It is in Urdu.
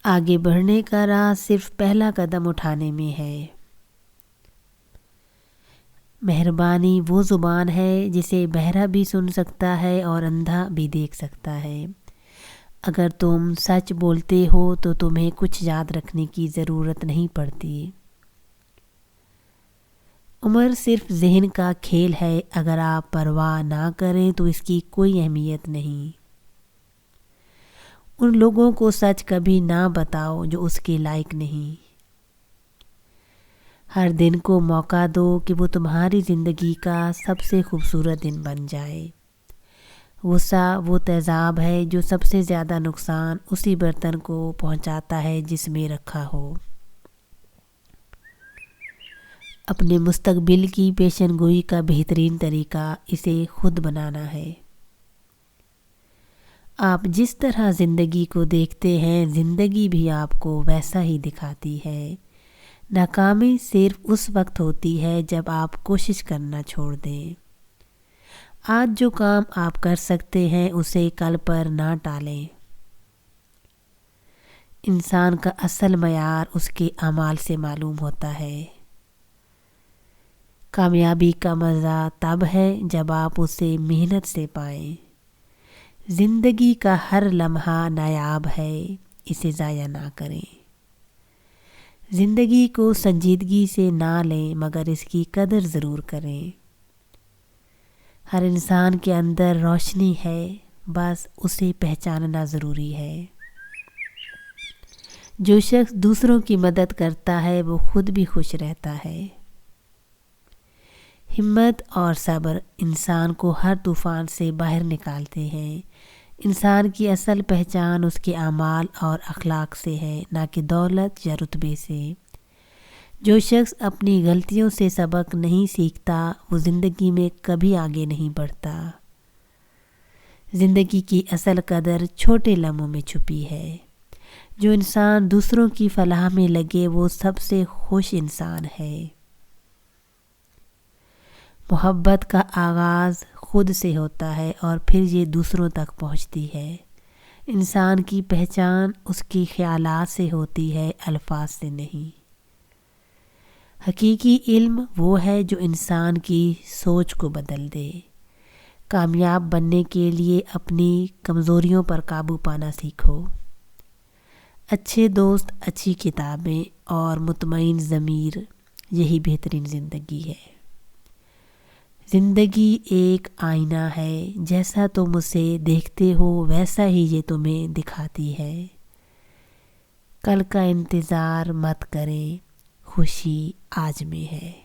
آگے بڑھنے کا راز صرف پہلا قدم اٹھانے میں ہے۔ مہربانی وہ زبان ہے جسے بہرا بھی سن سکتا ہے اور اندھا بھی دیکھ سکتا ہے۔ اگر تم سچ بولتے ہو تو تمہیں کچھ یاد رکھنے کی ضرورت نہیں پڑتی۔ عمر صرف ذہن کا کھیل ہے، اگر آپ پرواہ نہ کریں تو اس کی کوئی اہمیت نہیں۔ ان لوگوں کو سچ کبھی نہ بتاؤ جو اس کے لائق نہیں۔ ہر دن کو موقع دو کہ وہ تمہاری زندگی کا سب سے خوبصورت دن بن جائے۔ غصہ وہ تیزاب ہے جو سب سے زیادہ نقصان اسی برتن کو پہنچاتا ہے جس میں رکھا ہو۔ اپنے مستقبل کی پیشن گوئی کا بہترین طریقہ اسے خود بنانا ہے۔ آپ جس طرح زندگی کو دیکھتے ہیں، زندگی بھی آپ کو ویسا ہی دکھاتی ہے۔ ناکامی صرف اس وقت ہوتی ہے جب آپ کوشش کرنا چھوڑ دیں۔ آج جو کام آپ کر سکتے ہیں اسے کل پر نہ ٹالیں۔ انسان کا اصل معیار اس کے اعمال سے معلوم ہوتا ہے۔ کامیابی کا مزہ تب ہے جب آپ اسے محنت سے پائیں۔ زندگی کا ہر لمحہ نایاب ہے، اسے ضائع نہ کریں۔ زندگی کو سنجیدگی سے نہ لیں مگر اس کی قدر ضرور کریں۔ ہر انسان کے اندر روشنی ہے، بس اسے پہچاننا ضروری ہے۔ جو شخص دوسروں کی مدد کرتا ہے وہ خود بھی خوش رہتا ہے۔ ہمت اور صبر انسان کو ہر طوفان سے باہر نکالتے ہیں۔ انسان کی اصل پہچان اس کے اعمال اور اخلاق سے ہے، نہ کہ دولت یا رتبے سے۔ جو شخص اپنی غلطیوں سے سبق نہیں سیکھتا وہ زندگی میں کبھی آگے نہیں بڑھتا۔ زندگی کی اصل قدر چھوٹے لمحوں میں چھپی ہے۔ جو انسان دوسروں کی فلاح میں لگے وہ سب سے خوش انسان ہے۔ محبت کا آغاز خود سے ہوتا ہے اور پھر یہ دوسروں تک پہنچتی ہے۔ انسان کی پہچان اس کے خیالات سے ہوتی ہے، الفاظ سے نہیں۔ حقیقی علم وہ ہے جو انسان کی سوچ کو بدل دے۔ کامیاب بننے کے لیے اپنی کمزوریوں پر قابو پانا سیکھو۔ اچھے دوست، اچھی کتابیں اور مطمئن ضمیر، یہی بہترین زندگی ہے۔ زندگی ایک آئینہ ہے، جیسا تم اسے دیکھتے ہو ویسا ہی یہ تمہیں دکھاتی ہے۔ کل کا انتظار مت کریں، خوشی آج میں ہے۔